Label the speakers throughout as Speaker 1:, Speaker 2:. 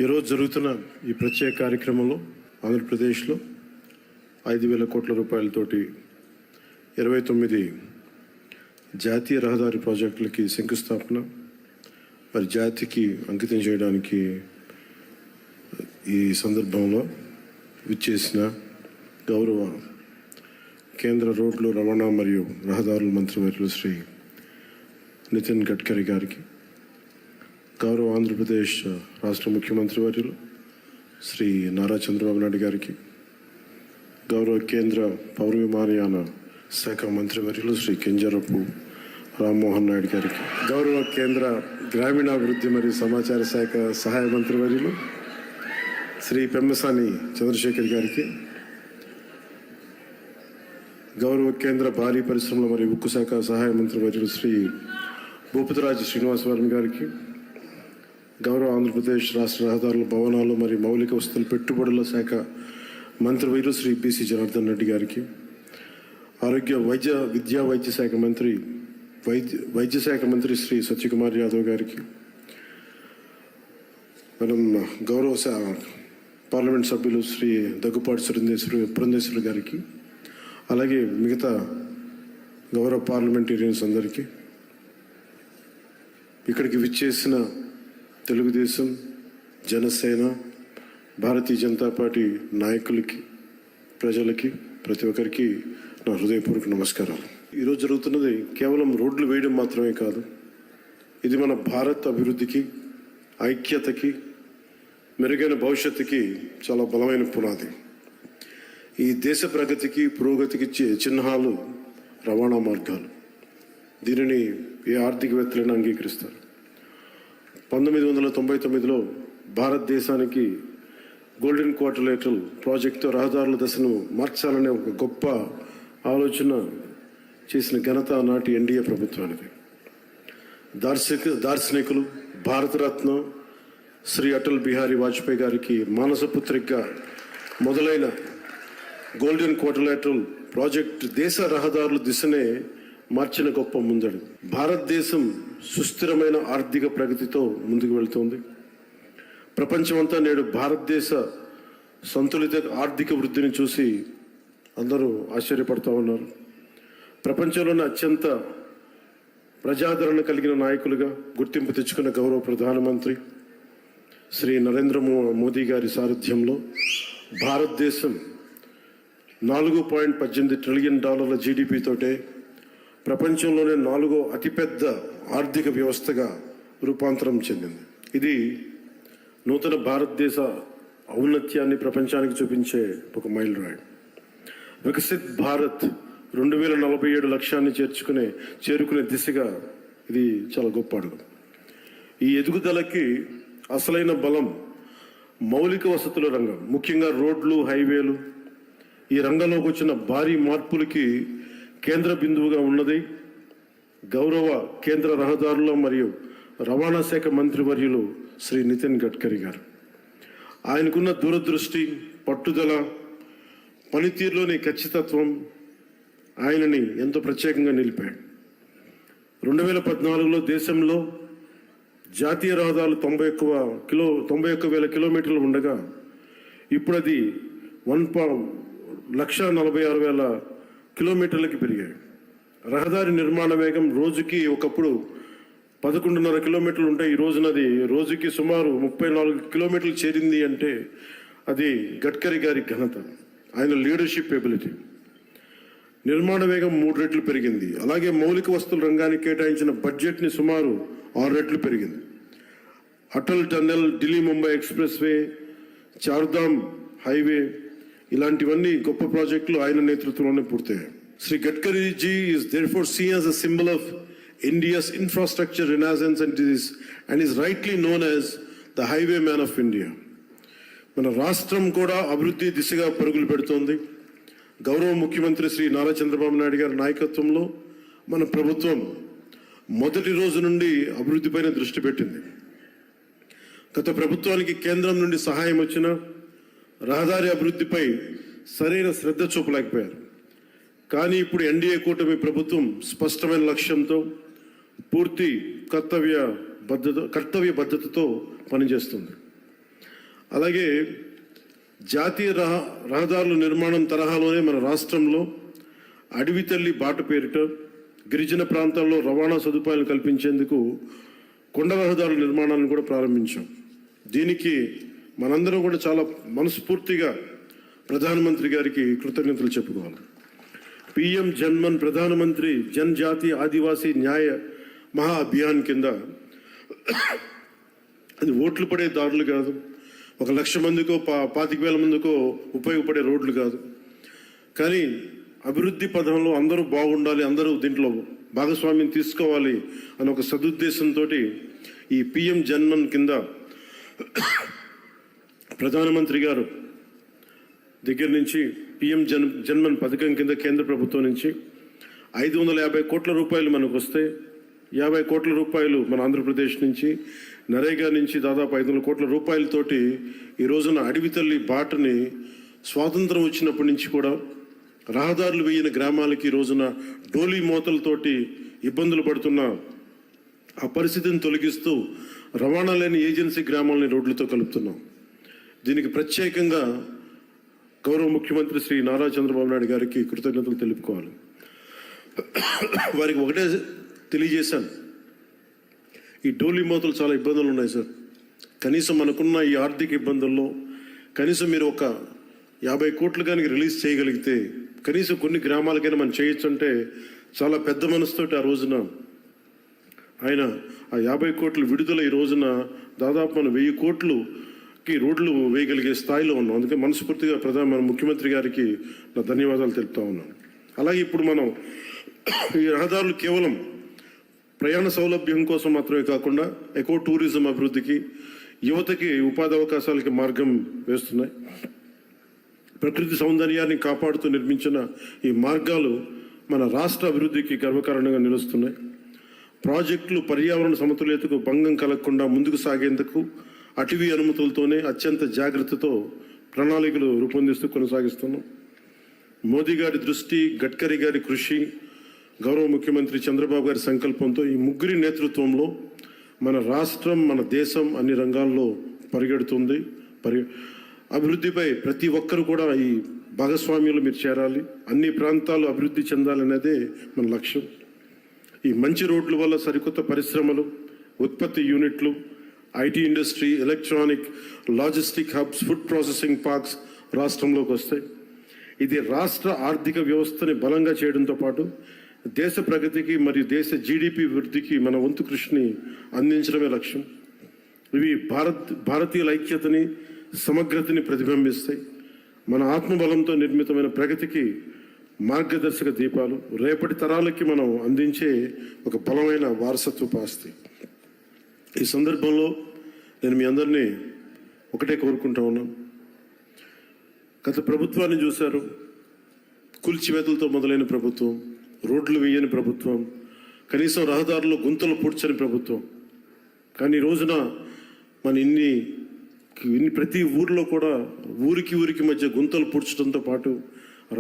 Speaker 1: ఈరోజు జరుగుతున్న ఈ ప్రత్యేక కార్యక్రమంలో ఆంధ్రప్రదేశ్లో 5,000 కోట్ల రూపాయలతోటి 29 జాతీయ రహదారి ప్రాజెక్టులకి శంకుస్థాపన మరి జాతికి అంకితం చేయడానికి ఈ సందర్భంలో విచ్చేసిన గౌరవ కేంద్ర రోడ్లు రవాణా మరియు రహదారుల మంత్రివర్యులు శ్రీ నితిన్ గడ్కరీ గారికి, గౌరవ ఆంధ్రప్రదేశ్ రాష్ట్ర ముఖ్యమంత్రి వర్యులు శ్రీ నారా చంద్రబాబు నాయుడు గారికి, గౌరవ కేంద్ర పౌర విమానయాన శాఖ మంత్రివర్యులు శ్రీ కింజరపు రామ్మోహన్ నాయుడు గారికి, గౌరవ కేంద్ర గ్రామీణాభివృద్ధి మరియు సమాచార శాఖ సహాయ మంత్రివర్యులు శ్రీ పెమ్మసాని చంద్రశేఖర్ గారికి, గౌరవ కేంద్ర భారీ పరిశ్రమల మరియు ఉక్కు శాఖ సహాయ మంత్రివర్యులు శ్రీ భూపతిరాజు శ్రీనివాసవరం గారికి, గౌరవ ఆంధ్రప్రదేశ్ రాష్ట్ర రహదారుల భవనాలు మరియు మౌలిక వసతుల పెట్టుబడుల శాఖ మంత్రివర్యులు శ్రీ బీసీ జనార్దన్ రెడ్డి గారికి, ఆరోగ్య వైద్య శాఖ మంత్రి శ్రీ సత్యకుమార్ యాదవ్ గారికి, మనం గౌరవ పార్లమెంట్ సభ్యులు శ్రీ దగ్గుపాటి పురంధేశ్వరి గారికి, అలాగే మిగతా గౌరవ పార్లమెంటేరియన్స్ అందరికీ, ఇక్కడికి విచ్చేసిన తెలుగుదేశం, జనసేన, భారతీయ జనతా పార్టీ నాయకులకి, ప్రజలకి, ప్రతి ఒక్కరికి నా హృదయపూర్వక నమస్కారాలు. ఈరోజు జరుగుతున్నది కేవలం రోడ్లు వేయడం మాత్రమే కాదు, ఇది మన భారత్ అభివృద్ధికి, ఐక్యతకి, మెరుగైన భవిష్యత్తుకి చాలా బలమైన పునాది. ఈ దేశ ప్రగతికి, పురోగతికి చిహ్నాలు రవాణా మార్గాలు. దీనిని ఏ ఆర్థికవేత్తలైనా అంగీకరిస్తారు. 1999లో భారతదేశానికి గోల్డెన్ క్వార్టర్లేటరల్ ప్రాజెక్టుతో రహదారుల దశను మార్చాలనే ఒక గొప్ప ఆలోచన చేసిన ఘనత నాటి ఎన్డీఏ ప్రభుత్వానికి. దార్శనికులు భారతరత్న శ్రీ అటల్ బిహారీ వాజ్పేయి గారికి మానసపుత్రికగా మొదలైన గోల్డెన్ క్వార్టర్లేటరల్ ప్రాజెక్టు దేశ రహదారుల దిశనే మార్చిన గొప్ప ముందడు. భారతదేశం సుస్థిరమైన ఆర్థిక ప్రగతితో ముందుకు వెళ్తోంది. ప్రపంచమంతా నేడు భారతదేశ సంతులిత ఆర్థిక వృద్ధిని చూసి అందరూ ఆశ్చర్యపడుతూ ఉన్నారు. ప్రపంచంలోనే అత్యంత ప్రజాదరణ కలిగిన నాయకులుగా గుర్తింపు తెచ్చుకున్న గౌరవ ప్రధానమంత్రి శ్రీ నరేంద్ర మోదీ గారి సారథ్యంలో భారతదేశం $4.18 ట్రిలియన్ జీడిపి తోటే ప్రపంచంలోనే 4వ అతిపెద్ద ఆర్థిక వ్యవస్థగా రూపాంతరం చెందింది. ఇది నూతన భారతదేశ ఔన్నత్యాన్ని ప్రపంచానికి చూపించే ఒక మైలురాయి. వికసిత్ భారత్ 2047 లక్ష్యాన్ని చేరుకునే దిశగా ఇది చాలా గొప్ప అడుగు. ఈ ఎదుగుదలకి అసలైన బలం మౌలిక వసతుల రంగం, ముఖ్యంగా రోడ్లు, హైవేలు. ఈ రంగంలోకి వచ్చిన భారీ మార్పులకి కేంద్ర బిందువుగా ఉన్నది గౌరవ కేంద్ర రహదారుల మరియు రవాణా శాఖ మంత్రివర్యులు శ్రీ నితిన్ గడ్కరీ గారు. ఆయనకున్న దూరదృష్టి, పట్టుదల, పనితీరులోని ఖచ్చితత్వం ఆయనని ఎంతో ప్రత్యేకంగా నిలిపాయి. 2014లో దేశంలో జాతీయ రహదారులు 91,000 కిలోమీటర్లు ఉండగా ఇప్పుడు అది 1,46,000 కిలోమీటర్లకి పెరిగాయి. రహదారి నిర్మాణ వేగం రోజుకి ఒకప్పుడు 11.5 కిలోమీటర్లు ఉంటాయి. ఈ రోజునది రోజుకి సుమారు 34 కిలోమీటర్లు చేరింది అంటే అది గడ్కరీ గారి ఘనత, ఆయన లీడర్షిప్ ఎబిలిటీ. నిర్మాణ వేగం 3 రెట్లు పెరిగింది. అలాగే మౌలిక వస్తువుల రంగానికి కేటాయించిన బడ్జెట్ని సుమారు 6 రెట్లు పెరిగింది. Atal tunnel, Delhi Mumbai expressway, Chardham highway ఇలాంటివన్నీ గొప్ప ప్రాజెక్టులు ఆయన నేతృత్వంలోనే పూర్తయ్యాయి. Shri Gadkari ji is therefore seen as a symbol of India's infrastructure renaissance and is rightly known as the highwayman of India. మన రాష్ట్రం కూడా అభివృద్ధి దిశగా పరుగులు పెడుతోంది. గౌరవ ముఖ్యమంత్రి శ్రీ నారా చంద్రబాబు నాయుడు గారి నాయకత్వంలో మన ప్రభుత్వం మొదటి రోజు నుండి అభివృద్ధిపైన దృష్టి పెట్టింది. గత ప్రభుత్వానికి కేంద్రం నుండి సహాయం వచ్చిన రహదారి అభివృద్ధిపై సరైన శ్రద్ధ చూపలేకపోయారు. కానీ ఇప్పుడు ఎన్డీఏ కూటమి ప్రభుత్వం స్పష్టమైన లక్ష్యంతో పూర్తి కర్తవ్య బద్ధతతో పనిచేస్తుంది. అలాగే జాతీయ రహదారుల నిర్మాణం తరహాలోనే మన రాష్ట్రంలో అడవి తల్లి బాట పేరిట గిరిజన ప్రాంతాల్లో రవాణా సదుపాయాలు కల్పించేందుకు కొండ రహదారుల నిర్మాణాలను కూడా ప్రారంభించాం. దీనికి మనందరం కూడా చాలా మనస్ఫూర్తిగా ప్రధానమంత్రి గారికి కృతజ్ఞతలు చెప్పుకోవాలి. పిఎం జన్మన్ ప్రధానమంత్రి జనజాతీయ ఆదివాసీ న్యాయ మహా అభియాన్ కింద అది ఓట్లు పడే దారులు కాదు, 1,00,000 మందికో 25,000 మందికో ఉపయోగపడే రోడ్లు కాదు, కానీ అభివృద్ధి పథంలో అందరూ బాగుండాలి, అందరూ దీంట్లో భాగస్వామ్యం తీసుకోవాలి అని ఒక సదుద్దేశంతో ఈ పిఎం జన్మన్ కింద ప్రధానమంత్రి గారు దగ్గర నుంచి పిఎం జన్మన్ పథకం కింద కేంద్ర ప్రభుత్వం నుంచి 550 కోట్ల రూపాయలు మనకు వస్తే 50 కోట్ల రూపాయలు మన ఆంధ్రప్రదేశ్ నుంచి, నరేగా నుంచి దాదాపు 500 కోట్ల రూపాయలతోటి ఈ రోజున అడవి తల్లి బాటని స్వాతంత్రం వచ్చినప్పటి నుంచి కూడా రహదారులు వేయని గ్రామాలకి ఈ రోజున డోలీ మోతలతోటి ఇబ్బందులు పడుతున్న ఆ పరిస్థితిని తొలగిస్తూ రవాణా లేని ఏజెన్సీ గ్రామాలని రోడ్లతో కలుపుతున్నాం. దీనికి ప్రత్యేకంగా గౌరవ ముఖ్యమంత్రి శ్రీ నారా చంద్రబాబు నాయుడు గారికి కృతజ్ఞతలు తెలుపుకోవాలి. వారికి ఒకటే తెలియజేశాను, ఈ డోలీ మోతలు చాలా ఇబ్బందులు ఉన్నాయి సార్, కనీసం మనకున్న ఈ ఆర్థిక ఇబ్బందుల్లో కనీసం మీరు ఒక 50 కోట్లు కానీ రిలీజ్ చేయగలిగితే కనీసం కొన్ని గ్రామాలకైనా మనం చేయొచ్చు అంటే చాలా పెద్ద మనసుతోటి ఆ రోజున ఆయన ఆ 50 కోట్లు విడుదల ఈ రోజున దాదాపు మనం 1000 కోట్లుకి రోడ్లు వేయగలిగే స్థాయిలో ఉన్నాం. అందుకే మనస్ఫూర్తిగా మన ముఖ్యమంత్రి గారికి నా ధన్యవాదాలు తెలుపుతా ఉన్నాను. అలాగే ఇప్పుడు మనం ఈ రహదారులు కేవలం ప్రయాణ సౌలభ్యం కోసం మాత్రమే కాకుండా ఎకో టూరిజం అభివృద్ధికి, యువతకి ఉపాధి అవకాశాలకి మార్గం వేస్తున్నాయి. ప్రకృతి సౌందర్యాన్ని కాపాడుతూ నిర్మించిన ఈ మార్గాలు మన రాష్ట్ర అభివృద్ధికి గర్వకారణంగా నిలుస్తున్నాయి. ప్రాజెక్టులు పర్యావరణ సమతుల్యతకు భంగం కలగకుండా ముందుకు సాగేందుకు అటవీ అనుమతులతోనే అత్యంత జాగ్రత్తతో ప్రణాళికలు రూపొందిస్తూ కొనసాగిస్తున్నాం. మోదీ గారి దృష్టి, గడ్కరీ గారి కృషి, గౌరవ ముఖ్యమంత్రి చంద్రబాబు గారి సంకల్పంతో ఈ ముగ్గురి నేతృత్వంలో మన రాష్ట్రం, మన దేశం అన్ని రంగాల్లో పరిగెడుతుంది. అభివృద్ధిపై ప్రతి ఒక్కరు కూడా ఈ భాగస్వామ్యంలో మీరు చేరాలి, అన్ని ప్రాంతాలు అభివృద్ధి చెందాలనేదే మన లక్ష్యం. ఈ మంచి రోడ్ల వల్ల సరికొత్త పరిశ్రమలు, ఉత్పత్తి యూనిట్లు, IT industry, electronic, logistic hubs, food processing parks రాష్ట్రంలోకి వస్తాయి. ఇది రాష్ట్ర ఆర్థిక వ్యవస్థని బలంగా చేయడంతో పాటు దేశ ప్రగతికి మరియు దేశ జీడిపి వృద్ధికి మన వంతు కృషిని అందించడమే లక్ష్యం. ఇవి భారతీయుల ఐక్యతని, సమగ్రతని ప్రతిబింబిస్తాయి. మన ఆత్మబలంతో నిర్మితమైన ప్రగతికి మార్గదర్శక దీపాలు, రేపటి తరాలకి మనం అందించే ఒక బలమైన వారసత్వపు ఆస్తి. ఈ సందర్భంలో నేను మీ అందరినీ ఒకటే కోరుకుంటా ఉన్నాను. గత ప్రభుత్వాన్ని చూశారు, కూల్చివేతలతో మొదలైన ప్రభుత్వం, రోడ్లు వేయని ప్రభుత్వం, కనీసం రహదారుల్లో గుంతలు పూడ్చని ప్రభుత్వం. కానీ ఈ రోజున మన ఇన్ని ప్రతి ఊర్లో కూడా ఊరికి మధ్య గుంతలు పూడ్చడంతో పాటు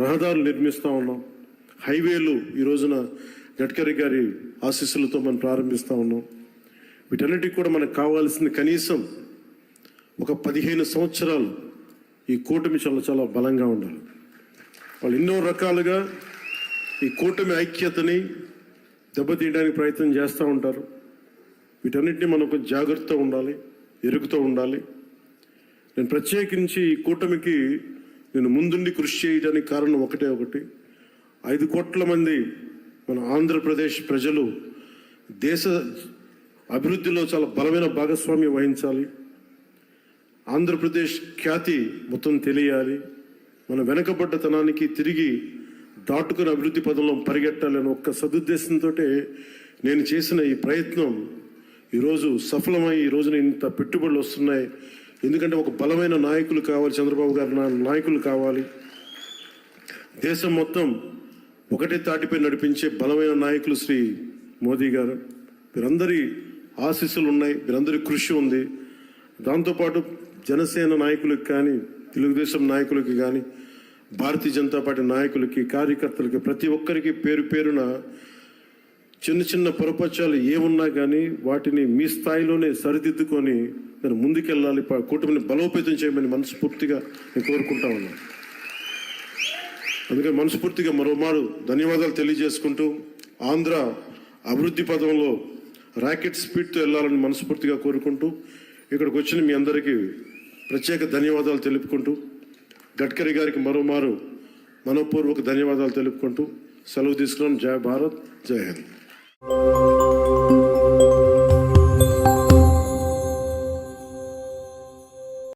Speaker 1: రహదారులు నిర్మిస్తూ ఉన్నాం. హైవేలు ఈ రోజున గడ్కరీ గారి ఆశీస్సులతో మనం ప్రారంభిస్తూ ఉన్నాం. వీటన్నిటికి కూడా మనకు కావాల్సింది కనీసం ఒక 15 సంవత్సరాలు ఈ కూటమి చాలా బలంగా ఉండాలి. వాళ్ళు ఎన్నో రకాలుగా ఈ కూటమి ఐక్యతని దెబ్బతీయడానికి ప్రయత్నం చేస్తూ ఉంటారు. వీటన్నిటిని మనం కొంచెం జాగ్రత్తగా ఉండాలి, ఎరుగుతూ ఉండాలి. నేను ప్రత్యేకించి ఈ కూటమికి నేను ముందుండి కృషి చేయడానికి కారణం ఒకటి 5 కోట్ల మంది మన ఆంధ్రప్రదేశ్ ప్రజలు దేశ అభివృద్ధిలో చాలా బలమైన భాగస్వామ్యం వహించాలి. ఆంధ్రప్రదేశ్ ఖ్యాతి మొత్తం తెలియాలి. మన వెనకబడ్డతనానికి తిరిగి దాటుకుని అభివృద్ధి పదంలో పరిగెట్టాలని ఒక్క సదుద్దేశంతో నేను చేసిన ఈ ప్రయత్నం ఈరోజు సఫలమై ఈ రోజున ఇంత పెట్టుబడులు వస్తున్నాయి. ఎందుకంటే ఒక బలమైన నాయకులు కావాలి, చంద్రబాబు గారు నాయకులు కావాలి. దేశం మొత్తం ఒకటే తాటిపై నడిపించే బలమైన నాయకులు శ్రీ మోదీ గారు. వీరందరి ఆశీస్సులు ఉన్నాయి, వీరందరి కృషి ఉంది. దాంతోపాటు జనసేన నాయకులకు కానీ, తెలుగుదేశం నాయకులకి కానీ, భారతీయ జనతా పార్టీ నాయకులకి, కార్యకర్తలకి, ప్రతి ఒక్కరికి పేరు పేరున చిన్న చిన్న పొరపచ్చాలు ఏమున్నా కానీ వాటిని మీ స్థాయిలోనే సరిదిద్దుకొని నేను ముందుకెళ్ళాలి, కూటమిని బలోపేతం చేయమని మనస్ఫూర్తిగా నేను కోరుకుంటా ఉన్నాను. అందుకే మనస్ఫూర్తిగా మరోమారు ధన్యవాదాలు తెలియజేసుకుంటూ ఆంధ్ర అభివృద్ధి పదంలో రాకెట్ స్పీడ్తో వెళ్ళాలని మనస్ఫూర్తిగా కోరుకుంటూ ఇక్కడికి వచ్చిన మీ అందరికీ ప్రత్యేక ధన్యవాదాలు తెలుపుకుంటూ గడ్కరీ గారికి మరోమారు మనపూర్వక ధన్యవాదాలు తెలుపుకుంటూ సెలవు తీసుకున్నాం. జై భారత్, జై హింద్.